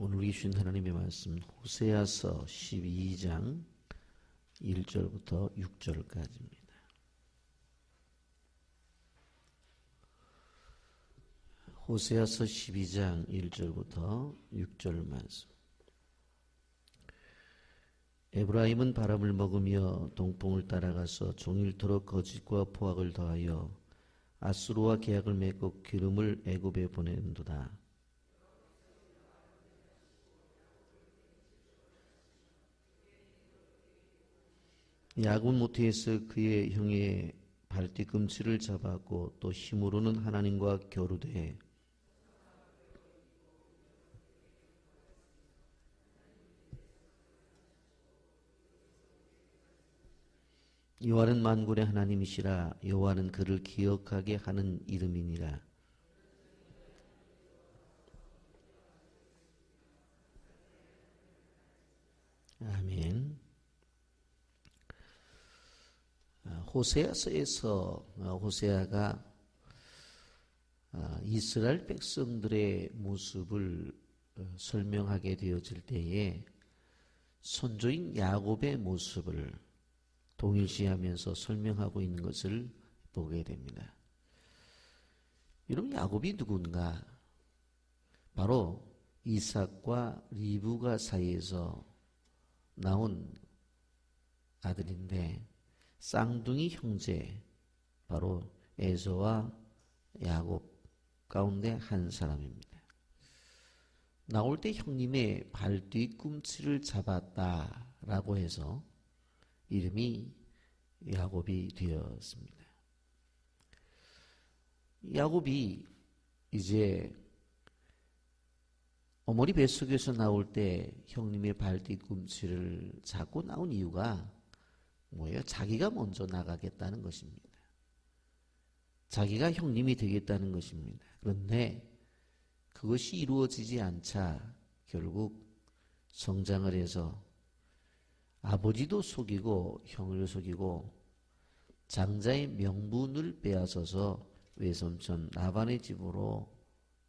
오늘 주신 하나님의 말씀 호세아서 12장 1절부터 6절까지입니다. 호세아서 12장 1절부터 6절 말씀. 에브라임은 바람을 먹으며 동풍을 따라가서 종일토록 거짓과 포악을 더하여 아수르와 계약을 맺고 기름을 애굽에 보낸도다. 야곱 모태에서 그의 형의 발뒤꿈치를 잡았고 또 힘으로는 하나님과 교류돼 여호와는 만군의 하나님이시라. 여호와는 그를 기억하게 하는 이름이니라. 아멘. 호세아서에서 호세아가 이스라엘 백성들의 모습을 설명하게 되어질 때에 선조인 야곱의 모습을 동일시하면서 설명하고 있는 것을 보게 됩니다. 여러분, 야곱이 누군가? 바로 이삭과 리브가 사이에서 나온 아들인데 쌍둥이 형제, 바로 에서와 야곱 가운데 한 사람입니다. 나올 때 형님의 발뒤꿈치를 잡았다라고 해서 이름이 야곱이 되었습니다. 야곱이 이제 어머니 뱃속에서 나올 때 형님의 발뒤꿈치를 잡고 나온 이유가 뭐예요? 자기가 먼저 나가겠다는 것입니다. 자기가 형님이 되겠다는 것입니다. 그런데 그것이 이루어지지 않자 결국 성장을 해서 아버지도 속이고 형을 속이고 장자의 명분을 빼앗아서 외삼촌 라반의 집으로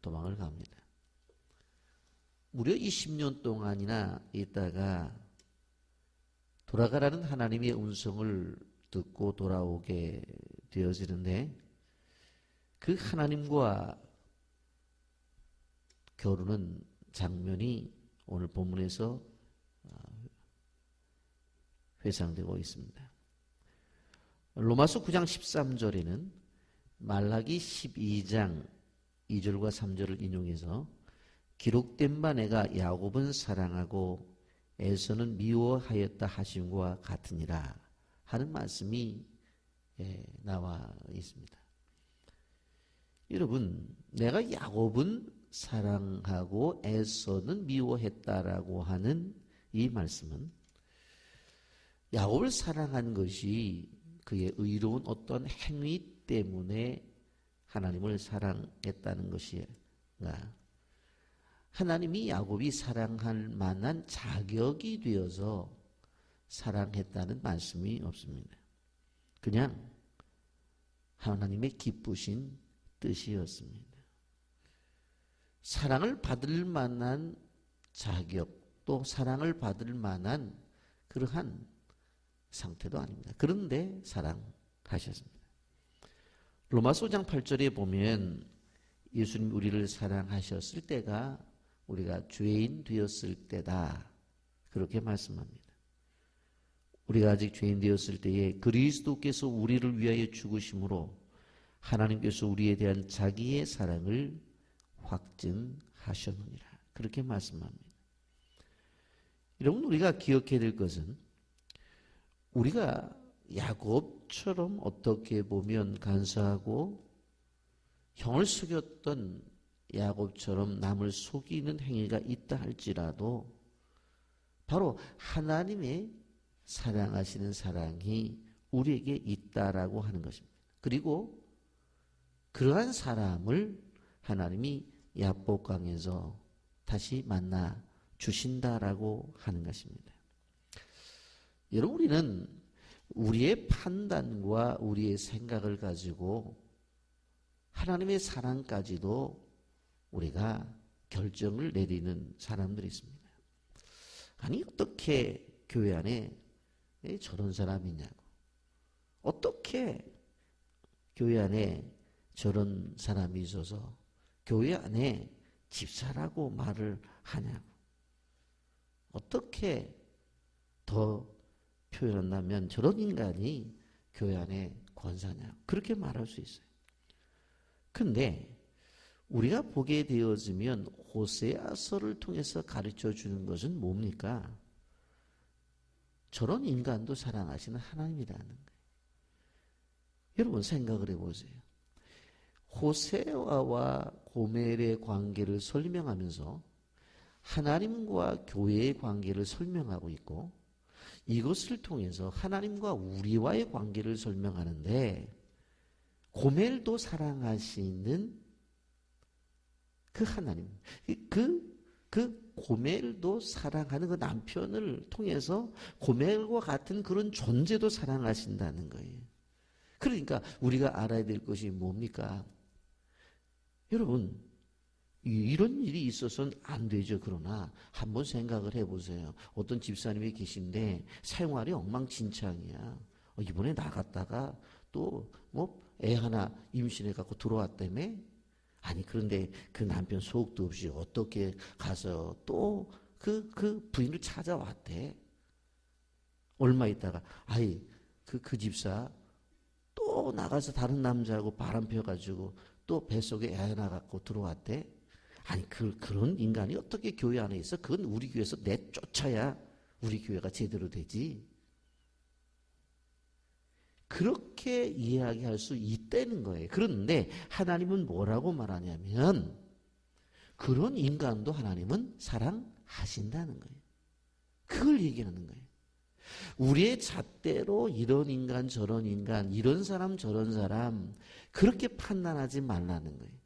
도망을 갑니다. 무려 20년 동안이나 있다가 돌아가라는 하나님의 음성을 듣고 돌아오게 되어지는데 그 하나님과 겨루는 장면이 오늘 본문에서 회상되고 있습니다. 로마서 9장 13절에는 말라기 12장 2절과 3절을 인용해서 기록된 바 내가 야곱은 사랑하고 에서는 미워하였다 하심과 같으니라 하는 말씀이 나와 있습니다. 여러분, 내가 야곱은 사랑하고 에서는 미워했다라고 하는 이 말씀은 야곱을 사랑한 것이 그의 의로운 어떤 행위 때문에 하나님을 사랑했다는 것인가? 하나님이 야곱이 사랑할 만한 자격이 되어서 사랑했다는 말씀이 없습니다. 그냥 하나님의 기쁘신 뜻이었습니다. 사랑을 받을 만한 자격, 또 사랑을 받을 만한 그러한 상태도 아닙니다. 그런데 사랑하셨습니다. 로마서 5장 8절에 보면 예수님 우리를 사랑하셨을 때가 우리가 죄인 되었을 때다, 그렇게 말씀합니다. 우리가 아직 죄인 되었을 때에 그리스도께서 우리를 위하여 죽으심으로 하나님께서 우리에 대한 자기의 사랑을 확증하셨느니라, 그렇게 말씀합니다. 여러분, 우리가 기억해야 될 것은 우리가 야곱처럼 어떻게 보면 간사하고 형을 속였던 야곱처럼 남을 속이는 행위가 있다 할지라도 바로 하나님의 사랑하시는 사랑이 우리에게 있다라고 하는 것입니다. 그리고 그러한 사람을 하나님이 야복강에서 다시 만나 주신다라고 하는 것입니다. 여러분, 우리는 우리의 판단과 우리의 생각을 가지고 하나님의 사랑까지도 우리가 결정을 내리는 사람들이 있습니다. 아니 어떻게 교회 안에 저런 사람이 있냐고, 어떻게 교회 안에 저런 사람이 있어서 교회 안에 집사라고 말을 하냐고, 어떻게 더 표현한다면 저런 인간이 교회 안에 권사냐고 그렇게 말할 수 있어요. 근데 우리가 보게 되어지면 호세아서를 통해서 가르쳐 주는 것은 뭡니까? 저런 인간도 사랑하시는 하나님이라는 거예요. 여러분 생각을 해보세요. 호세아와 고멜의 관계를 설명하면서 하나님과 교회의 관계를 설명하고 있고, 이것을 통해서 하나님과 우리와의 관계를 설명하는데, 고멜도 사랑하시는 그 하나님, 그 고멜도 사랑하는 그 남편을 통해서 고멜과 같은 그런 존재도 사랑하신다는 거예요. 그러니까 우리가 알아야 될 것이 뭡니까? 여러분, 이런 일이 있어서는 안 되죠. 그러나 한번 생각을 해보세요. 어떤 집사님이 계신데 생활이 엉망진창이야. 이번에 나갔다가 또 애 하나 임신해갖고 들어왔다며? 아니 그런데 그 남편 소득도 없이 어떻게 가서 또 그 부인을 찾아왔대. 얼마 있다가 그 집사 또 나가서 다른 남자하고 바람 펴가지고 또 뱃속에 애 하나 갖고 들어왔대. 아니 그런 인간이 어떻게 교회 안에 있어? 그건 우리 교회에서 내쫓아야 우리 교회가 제대로 되지. 그렇게 이야기할 수 있다는 거예요. 그런데 하나님은 뭐라고 말하냐면 그런 인간도 하나님은 사랑하신다는 거예요. 그걸 얘기하는 거예요. 우리의 잣대로 이런 인간 저런 인간, 이런 사람 저런 사람 그렇게 판단하지 말라는 거예요.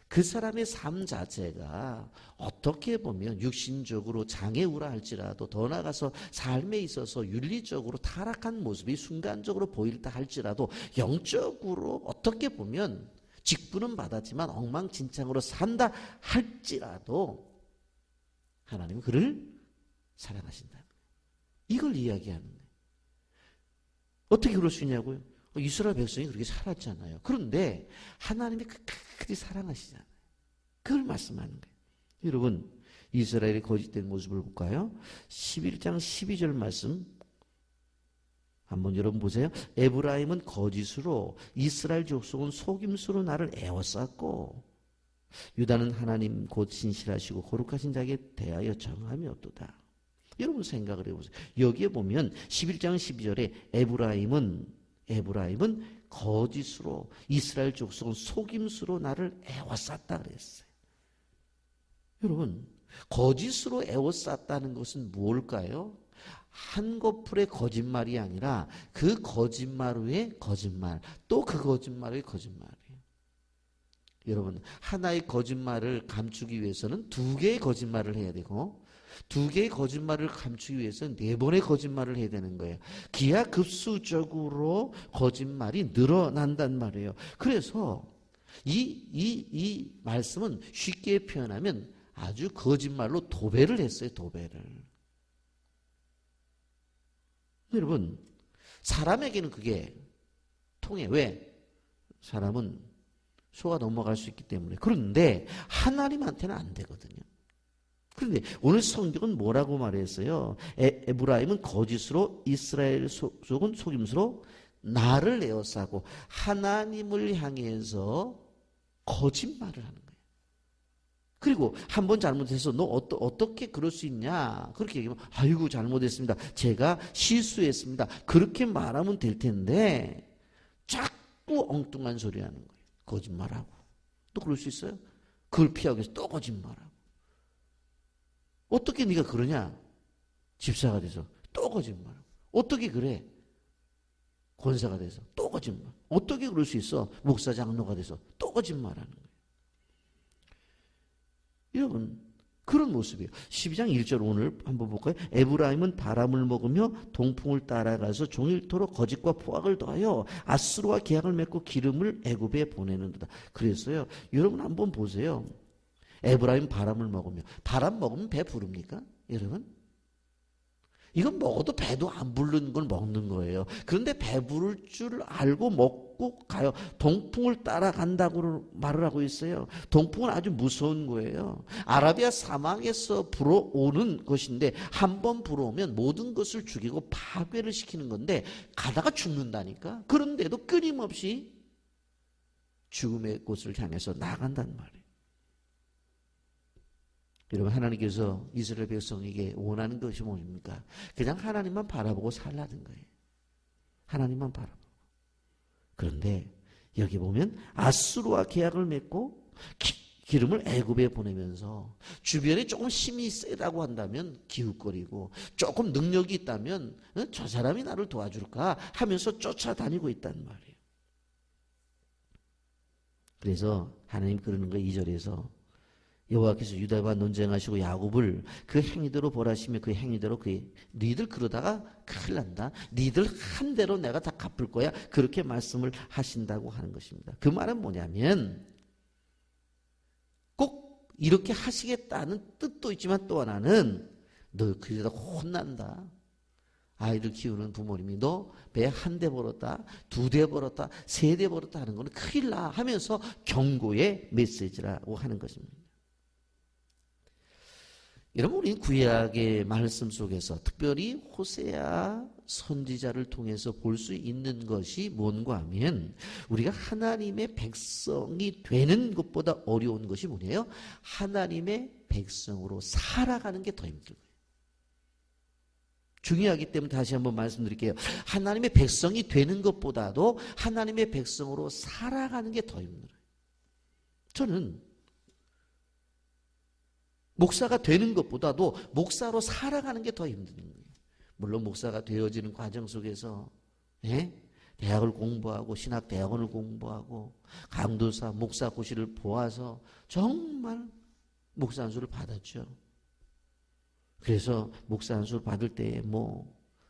그 사람의 삶 자체가 어떻게 보면 육신적으로 장애우라 할지라도, 더 나아가서 삶에 있어서 윤리적으로 타락한 모습이 순간적으로 보일다 할지라도, 영적으로 어떻게 보면 직분은 받았지만 엉망진창으로 산다 할지라도 하나님은 그를 사랑하신다. 이걸 이야기하는 거예요. 어떻게 그럴 수 있냐고요? 이스라엘 백성이 그렇게 살았잖아요. 그런데 하나님이 끝까지 사랑하시잖아요. 그걸 말씀하는 거예요. 여러분, 이스라엘의 거짓된 모습을 볼까요? 11장 12절 말씀 한번 여러분 보세요. 에브라임은 거짓으로, 이스라엘 족속은 속임수로 나를 애워쌌고, 유다는 하나님 곧 신실하시고 거룩하신 자에게 대하여 정함이 없도다. 여러분 생각을 해보세요. 여기에 보면 11장 12절에 에브라임은 거짓으로, 이스라엘 족속은 속임수로 나를 애워쌌다 그랬어요. 여러분, 거짓으로 애워쌌다는 것은 무엇일까요? 한꺼풀의 거짓말이 아니라 그 거짓말 위에 거짓말, 또 그 거짓말 위에 거짓말이에요. 여러분, 하나의 거짓말을 감추기 위해서는 두 개의 거짓말을 해야 되고, 두 개의 거짓말을 감추기 위해서는 네 번의 거짓말을 해야 되는 거예요. 기하급수적으로 거짓말이 늘어난단 말이에요. 그래서 이 말씀은 쉽게 표현하면 아주 거짓말로 도배를 했어요. 도배를. 여러분, 사람에게는 그게 통해. 왜? 사람은 속아 넘어갈 수 있기 때문에. 그런데 하나님한테는 안 되거든요. 그런데 오늘 성경은 뭐라고 말했어요? 에브라임은 거짓으로, 이스라엘 족속은 속임수로 나를 에워싸고, 하나님을 향해서 거짓말을 하는 거예요. 그리고 한 번 잘못해서 너 어떻게 그럴 수 있냐? 그렇게 얘기하면 아이고 잘못했습니다. 제가 실수했습니다. 그렇게 말하면 될 텐데 자꾸 엉뚱한 소리 하는 거예요. 거짓말하고. 또 그럴 수 있어요? 그걸 피하기 위해서 또 거짓말하고. 어떻게 네가 그러냐? 집사가 돼서 또 거짓말하고. 어떻게 그래? 권사가 돼서 또 거짓말. 어떻게 그럴 수 있어? 목사 장로가 돼서 또 거짓말하는 거예요. 여러분, 그런 모습이에요. 12장 1절 오늘 한번 볼까요? 에브라임은 바람을 먹으며 동풍을 따라가서 종일토록 거짓과 포악을 더하여 아수르와 계약을 맺고 기름을 애굽에 보내는도다. 그래서요, 여러분 한번 보세요. 에브라임 바람을 먹으며. 바람 먹으면 배 부릅니까? 여러분? 이건 먹어도 배도 안 부르는 걸 먹는 거예요. 그런데 배 부를 줄 알고 먹고 가요. 동풍을 따라간다고 말을 하고 있어요. 동풍은 아주 무서운 거예요. 아라비아 사막에서 불어오는 것인데 한 번 불어오면 모든 것을 죽이고 파괴를 시키는 건데 가다가 죽는다니까. 그런데도 끊임없이 죽음의 곳을 향해서 나간단 말이에요. 여러분, 하나님께서 이스라엘 백성에게 원하는 것이 뭡니까? 그냥 하나님만 바라보고 살라는 거예요. 하나님만 바라보고. 그런데 여기 보면 아수르와 계약을 맺고 기름을 애굽에 보내면서 주변에 조금 힘이 세다고 한다면 기웃거리고 조금 능력이 있다면 저 사람이 나를 도와줄까 하면서 쫓아다니고 있단 말이에요. 그래서 하나님 그러는 거 2절에서 여호와께서 유다와 논쟁하시고 야곱을 그 행위대로 벌하시며 그 행위대로 니들 그러다가 큰일 난다. 니들 한 대로 내가 다 갚을 거야. 그렇게 말씀을 하신다고 하는 것입니다. 그 말은 뭐냐면 꼭 이렇게 하시겠다는 뜻도 있지만 또 하나는 너 그러다 혼난다. 아이들 키우는 부모님이 너 배 한 대 벌었다, 2대 벌었다, 3대 벌었다 하는 거는 큰일 나 하면서 경고의 메시지라고 하는 것입니다. 여러분, 우리는 구약의 말씀 속에서 특별히 호세아 선지자를 통해서 볼 수 있는 것이 뭔가 하면 우리가 하나님의 백성이 되는 것보다 어려운 것이 뭐냐요? 하나님의 백성으로 살아가는 게 더 힘들어요. 중요하기 때문에 다시 한번 말씀드릴게요. 하나님의 백성이 되는 것보다도 하나님의 백성으로 살아가는 게 더 힘들어요. 저는 목사가 되는 것보다도 목사로 살아가는 게 더 힘든 거예요. 물론 목사가 되어지는 과정 속에서 대학을 공부하고 신학대학원을 공부하고 강도사, 목사고시를 보아서 정말 목사 안수를 받았죠. 그래서 목사 안수를 받을 때에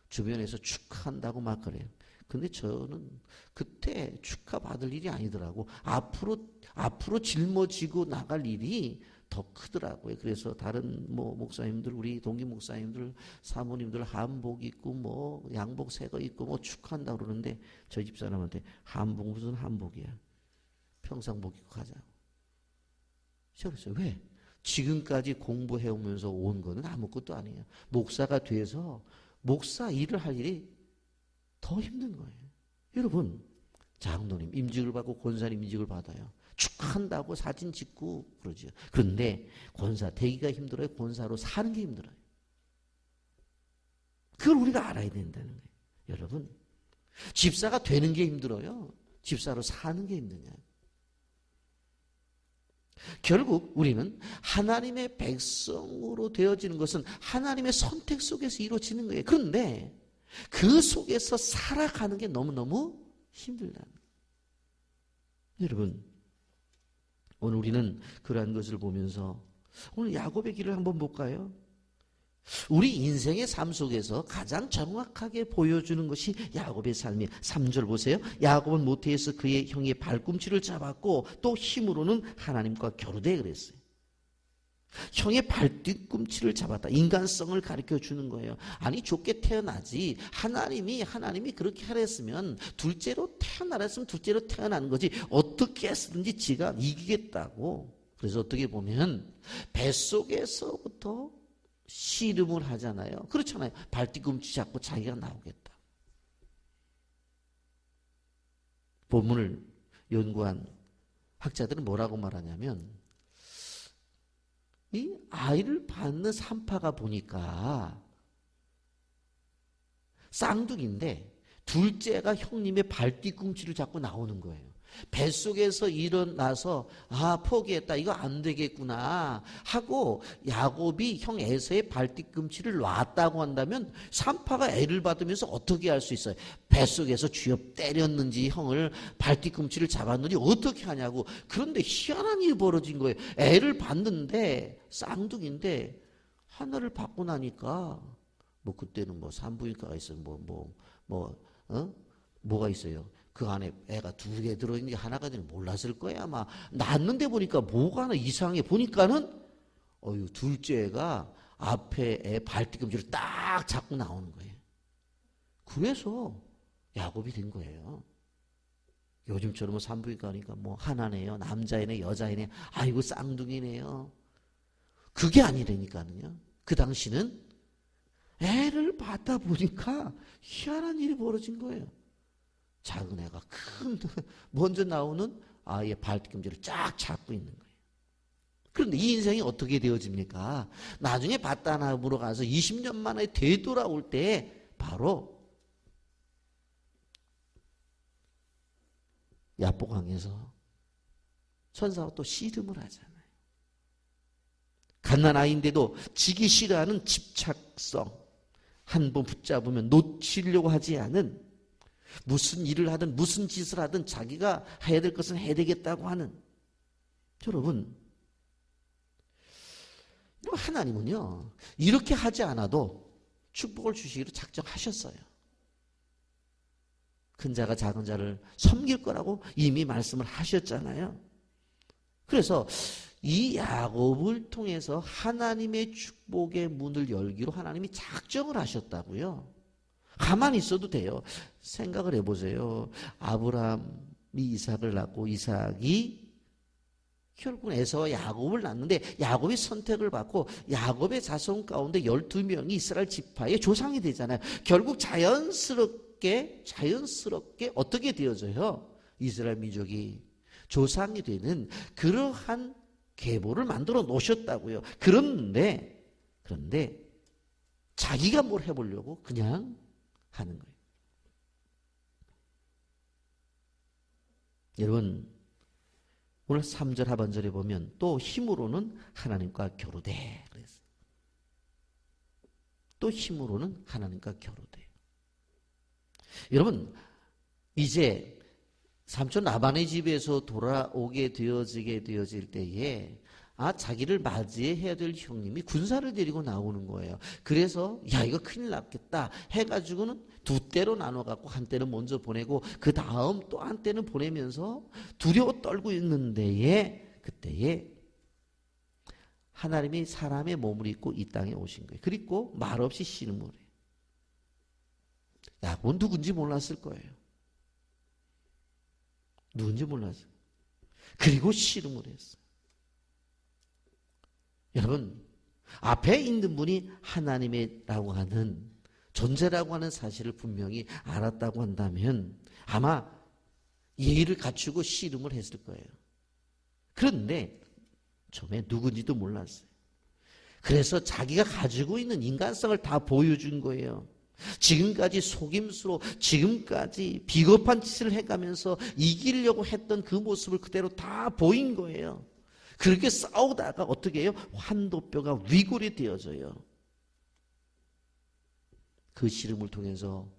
주변에서 축하한다고 막 그래요. 근데 저는 그때 축하받을 일이 아니더라고. 앞으로 짊어지고 나갈 일이 더 크더라고요. 그래서 다른 목사님들, 우리 동기 목사님들, 사모님들 한복 입고 양복 새 거 입고 축하한다고 그러는데 저희 집사람한테 한복 무슨 한복이야. 평상복 입고 가자고. 그랬어요. 왜? 지금까지 공부해오면서 온 거는 아무것도 아니에요. 목사가 돼서 목사 일을 할 일이 더 힘든 거예요. 여러분, 장로님 임직을 받고 권사님 임직을 받아요. 축하한다고 사진 찍고 그러죠. 그런데 권사 되기가 힘들어요. 권사로 사는 게 힘들어요. 그걸 우리가 알아야 된다는 거예요. 여러분, 집사가 되는 게 힘들어요. 집사로 사는 게 힘드냐. 결국 우리는 하나님의 백성으로 되어지는 것은 하나님의 선택 속에서 이루어지는 거예요. 그런데 그 속에서 살아가는 게 너무너무 힘들다는 거예요. 여러분, 오늘 우리는 그러한 것을 보면서 오늘 야곱의 길을 한번 볼까요? 우리 인생의 삶 속에서 가장 정확하게 보여주는 것이 야곱의 삶이에요. 3절 보세요. 야곱은 모태에서 그의 형의 발꿈치를 잡았고 또 힘으로는 하나님과 겨루되 그랬어요. 형의 발뒤꿈치를 잡았다. 인간성을 가르쳐 주는 거예요. 아니, 좋게 태어나지. 하나님이 그렇게 하랬으면 둘째로 태어나랬으면 둘째로 태어나는 거지. 어떻게 했든지 지가 이기겠다고. 그래서 어떻게 보면 뱃속에서부터 씨름을 하잖아요. 그렇잖아요. 발뒤꿈치 잡고 자기가 나오겠다. 본문을 연구한 학자들은 뭐라고 말하냐면 이 아이를 받는 산파가 보니까 쌍둥이인데 둘째가 형님의 발뒤꿈치를 잡고 나오는 거예요. 뱃속에서 일어나서 포기했다. 이거 안 되겠구나 하고 야곱이 형 에서의 발뒤꿈치를 놨다고 한다면 산파가 애를 받으면서 어떻게 할 수 있어요? 뱃속에서 쥐어 때렸는지 형을 발뒤꿈치를 잡았는지 어떻게 하냐고. 그런데 희한한 일이 벌어진 거예요. 애를 받는데 쌍둥이인데 하나를 받고 나니까 그때는 산부인과가 있어요. 뭐가 있어요? 그 안에 애가 2개 들어있는 게 하나가 되는 몰랐을 거야. 아마 낳았는데 보니까 뭐가 하나 이상해. 보니까는 둘째 애가 앞에 애 발뒤꿈치를 딱 잡고 나오는 거예요. 그래서 야곱이 된 거예요. 요즘처럼 산부인과 가니까 하나네요, 남자애네, 여자애네, 아이고 쌍둥이네요. 그게 아니라니까요. 그 당시는 애를 받다 보니까 희한한 일이 벌어진 거예요. 작은 애가 먼저 나오는 아이의 발뒤꿈치를 쫙 잡고 있는 거예요. 그런데 이 인생이 어떻게 되어집니까? 나중에 바다나무로 가서 20년 만에 되돌아올 때 바로 야복강에서 천사와 또 씨름을 하잖아요. 갓난아이인데도 지기 싫어하는 집착성, 한 번 붙잡으면 놓치려고 하지 않은, 무슨 일을 하든 무슨 짓을 하든 자기가 해야 될 것은 해야 되겠다고 하는, 여러분, 하나님은요 이렇게 하지 않아도 축복을 주시기로 작정하셨어요. 큰 자가 작은 자를 섬길 거라고 이미 말씀을 하셨잖아요. 그래서 이 야곱을 통해서 하나님의 축복의 문을 열기로 하나님이 작정을 하셨다고요. 가만히 있어도 돼요. 생각을 해보세요. 아브라함이 이삭을 낳고 이삭이 결국은 에서와 야곱을 낳는데 야곱이 선택을 받고 야곱의 자손 가운데 12명이 이스라엘 지파의 조상이 되잖아요. 결국 자연스럽게 어떻게 되어져요? 이스라엘 민족이 조상이 되는 그러한 계보를 만들어 놓으셨다고요. 그런데 자기가 뭘 해보려고 그냥 하는 거예요. 여러분, 오늘 3절 하반절에 보면 또 힘으로는 하나님과 교류돼. 그래서 또 힘으로는 하나님과 교류돼. 여러분, 이제 삼촌 라반의 집에서 돌아오게 되어질 때에 자기를 맞이해야 될 형님이 군사를 데리고 나오는 거예요. 그래서 이거 큰일 났겠다 해가지고는 2대로 나눠갖고 한 대는 먼저 보내고 그 다음 또 한 대는 보내면서 두려워 떨고 있는 그때에 하나님이 사람의 몸을 입고 이 땅에 오신 거예요. 그리고 말없이 씨름을 해요. 야곱은 누군지 몰랐을 거예요. 누군지 몰랐어요. 그리고 씨름을 했어요. 여러분, 앞에 있는 분이 하나님이라고 하는 존재라고 하는 사실을 분명히 알았다고 한다면 아마 예의를 갖추고 씨름을 했을 거예요. 그런데 처음에 누군지도 몰랐어요. 그래서 자기가 가지고 있는 인간성을 다 보여준 거예요. 지금까지 속임수로, 지금까지 비겁한 짓을 해가면서 이기려고 했던 그 모습을 그대로 다 보인 거예요. 그렇게 싸우다가 어떻게 해요? 환도뼈가 위골이 되어져요. 그 씨름을 통해서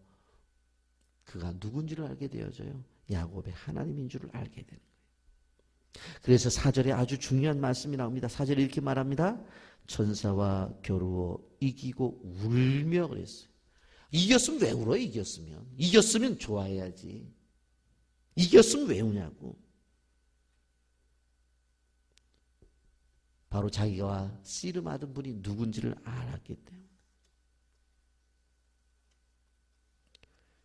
그가 누군지를 알게 되어져요. 야곱의 하나님인 줄을 알게 되는 거예요. 그래서 4절에 아주 중요한 말씀이 나옵니다. 4절에 이렇게 말합니다. 천사와 겨루어 이기고 울며 그랬어요. 이겼으면 왜 울어요? 이겼으면 좋아해야지. 이겼으면 왜 우냐고. 바로 자기가 씨름하던 분이 누군지를 알았기 때문에.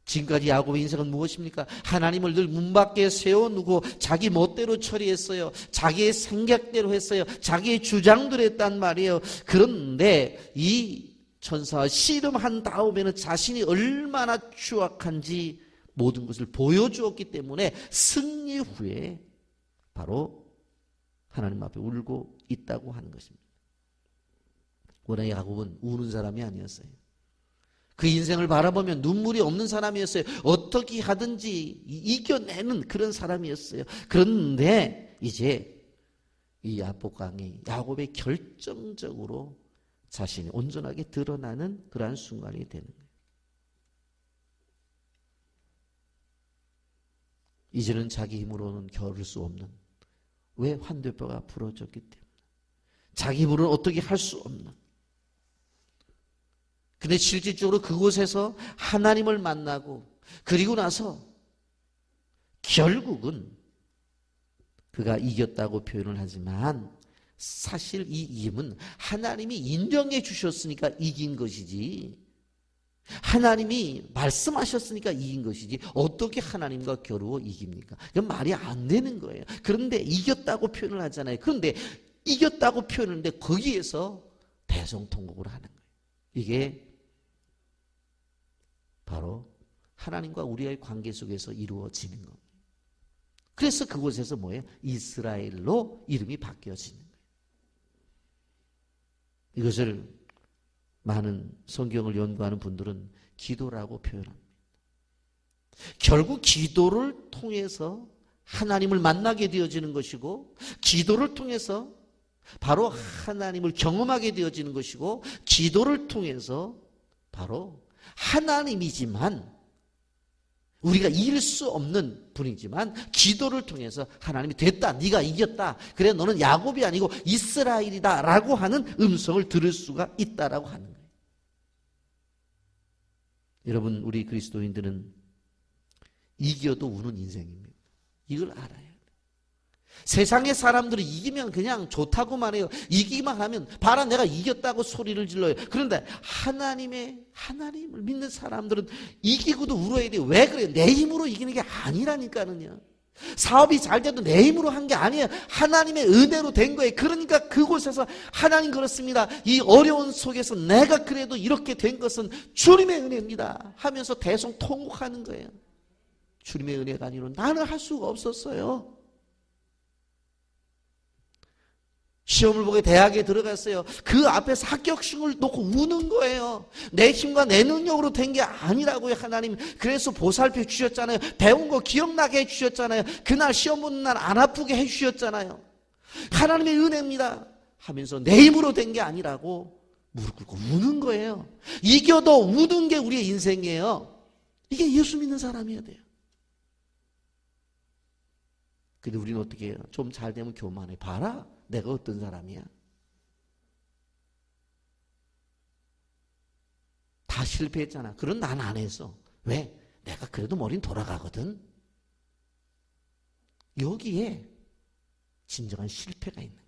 지금까지 야곱의 인생은 무엇입니까? 하나님을 늘 문 밖에 세워두고 자기 멋대로 처리했어요. 자기의 생각대로 했어요. 자기의 주장대로 했단 말이에요. 그런데 이 천사와 씨름한 다음에는 자신이 얼마나 추악한지 모든 것을 보여주었기 때문에 승리 후에 바로 하나님 앞에 울고 있다고 하는 것입니다. 워낙 야곱은 우는 사람이 아니었어요. 그 인생을 바라보면 눈물이 없는 사람이었어요. 어떻게 하든지 이겨내는 그런 사람이었어요. 그런데 이제 이 야복강이 야곱의 결정적으로 자신이 온전하게 드러나는 그러한 순간이 되는 거예요. 이제는 자기 힘으로는 겨룰 수 없는, 왜? 환도뼈가 부러졌기 때문에. 자기 힘으로는 어떻게 할 수 없는. 근데 실질적으로 그곳에서 하나님을 만나고 그리고 나서 결국은 그가 이겼다고 표현을 하지만 사실 이 이김은 하나님이 인정해 주셨으니까 이긴 것이지, 하나님이 말씀하셨으니까 이긴 것이지, 어떻게 하나님과 겨루어 이깁니까? 그건 말이 안 되는 거예요. 그런데 이겼다고 표현을 하잖아요. 그런데 이겼다고 표현하는데 거기에서 대성통곡을 하는 거예요. 이게 바로 하나님과 우리의 관계 속에서 이루어지는 겁니다. 그래서 그곳에서 뭐예요? 이스라엘로 이름이 바뀌어지는 거예요. 이것을 많은 성경을 연구하는 분들은 기도라고 표현합니다. 결국 기도를 통해서 하나님을 만나게 되어지는 것이고, 기도를 통해서 바로 하나님을 경험하게 되어지는 것이고, 기도를 통해서 바로 하나님이지만 우리가 이길 수 없는 분이지만 기도를 통해서 하나님이 됐다, 네가 이겼다, 그래 너는 야곱이 아니고 이스라엘이다 라고 하는 음성을 들을 수가 있다라고 하는 거예요. 여러분, 우리 그리스도인들은 이겨도 우는 인생입니다. 이걸 알아야 돼요. 세상의 사람들이 이기면 그냥 좋다고만 해요. 이기기만 하면 봐라 내가 이겼다고 소리를 질러요. 그런데 하나님을 믿는 사람들은 이기고도 울어야 돼요. 왜 그래요? 내 힘으로 이기는 게 아니라니까는요. 사업이 잘 돼도 내 힘으로 한 게 아니에요. 하나님의 은혜로 된 거예요. 그러니까 그곳에서 하나님 그렇습니다, 이 어려운 속에서 내가 그래도 이렇게 된 것은 주님의 은혜입니다 하면서 대성통곡하는 거예요. 주님의 은혜가 아니면 나는 할 수가 없었어요. 시험을 보게 대학에 들어갔어요. 그 앞에서 합격증을 놓고 우는 거예요. 내 힘과 내 능력으로 된 게 아니라고요. 하나님 그래서 보살펴 주셨잖아요. 배운 거 기억나게 해주셨잖아요. 그날 시험 보는 날 안 아프게 해주셨잖아요. 하나님의 은혜입니다 하면서 내 힘으로 된 게 아니라고 무릎 꿇고 우는 거예요. 이겨도 우는 게 우리의 인생이에요. 이게 예수 믿는 사람이어야 돼요. 근데 우리는 어떻게 해요? 좀 잘 되면 교만해. 봐라 내가 어떤 사람이야. 다 실패했잖아. 그런 난 안 했어. 왜? 내가 그래도 머리는 돌아가거든. 여기에 진정한 실패가 있는 거야.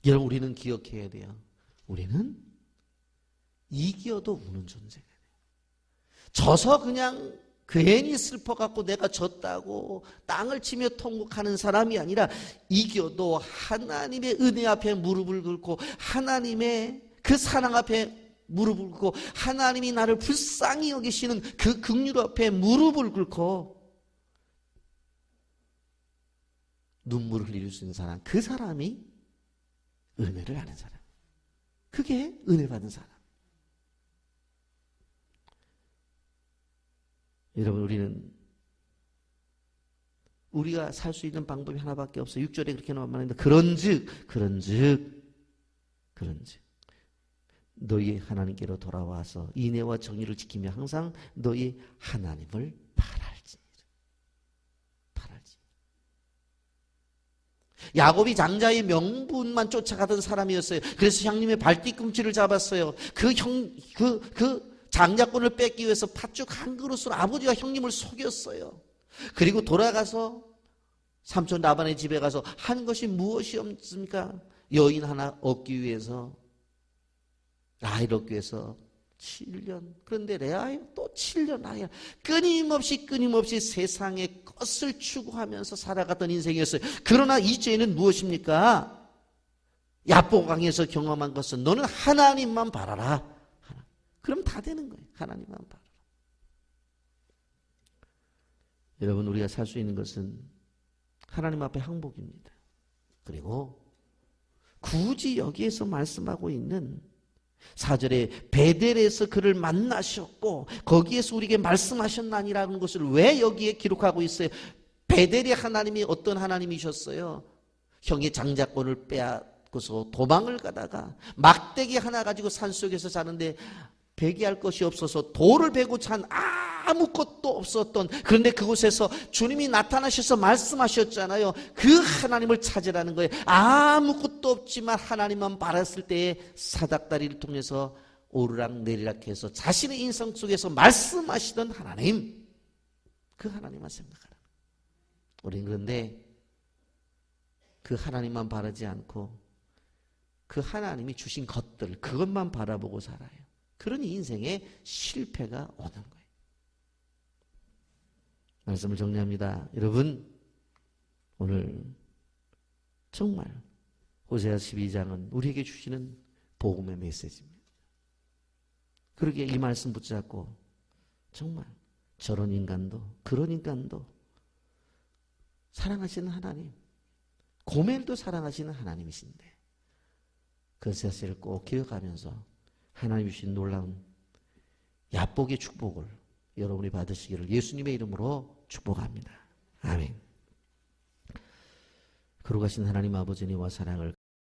여러분, 우리는 기억해야 돼요. 우리는 이겨도 우는 존재가 돼요. 져서 그냥 괜히 슬퍼갖고 내가 졌다고 땅을 치며 통곡하는 사람이 아니라 이겨도 하나님의 은혜 앞에 무릎을 꿇고 하나님의 그 사랑 앞에 무릎을 꿇고 하나님이 나를 불쌍히 여기시는 그 긍휼 앞에 무릎을 꿇고 눈물을 흘릴 수 있는 사람, 그 사람이 은혜를 아는 사람, 그게 은혜 받은 사람. 여러분, 우리가 살 수 있는 방법이 하나밖에 없어요. 6절에 그렇게 말합니다. 그런즉 너희 하나님께로 돌아와서 인애와 정의를 지키며 항상 너희 하나님을 바랄지니라. 야곱이 장자의 명분만 쫓아가던 사람이었어요. 그래서 형님의 발뒤꿈치를 잡았어요. 그 장자권을 뺏기 위해서 팥죽 한 그릇으로 아버지와 형님을 속였어요. 그리고 돌아가서 삼촌 라반의 집에 가서 한 것이 무엇이 없습니까? 여인 하나 얻기 위해서, 라헬 얻기 위해서 7년. 그런데 레아요 또 7년 라헬. 끊임없이 세상의 것을 추구하면서 살아갔던 인생이었어요. 그러나 이제는 무엇입니까? 야보강에서 경험한 것은 너는 하나님만 바라라. 그럼 다 되는 거예요. 하나님만 바라라. 여러분, 우리가 살 수 있는 것은 하나님 앞에 항복입니다. 그리고 굳이 여기에서 말씀하고 있는 4절에 베델에서 그를 만나셨고 거기에서 우리에게 말씀하셨나니라는 것을 왜 여기에 기록하고 있어요? 베델의 하나님이 어떤 하나님이셨어요? 형의 장자권을 빼앗고서 도망을 가다가 막대기 하나 가지고 산속에서 자는데 배기할 것이 없어서 돌을 베고 찬 아무것도 없었던, 그런데 그곳에서 주님이 나타나셔서 말씀하셨잖아요. 그 하나님을 찾으라는 거예요. 아무것도 없지만 하나님만 바랐을 때에 사닥다리를 통해서 오르락 내리락 해서 자신의 인생 속에서 말씀하시던 하나님, 그 하나님만 생각하라. 우린 그런데 그 하나님만 바라지 않고 그 하나님이 주신 것들, 그것만 바라보고 살아요. 그러니 인생에 실패가 오는 거예요. 말씀을 정리합니다. 여러분, 오늘 정말 호세아 12장은 우리에게 주시는 복음의 메시지입니다. 그러기에 이 말씀 붙잡고 정말 저런 인간도 그런 인간도 사랑하시는 하나님, 고멜도 사랑하시는 하나님이신데 그 사실을 꼭 기억하면서 하나님 주신 놀라운 야복의 축복을 여러분이 받으시기를 예수님의 이름으로 축복합니다. 아멘. 거룩하신 하나님 아버지님과 사랑을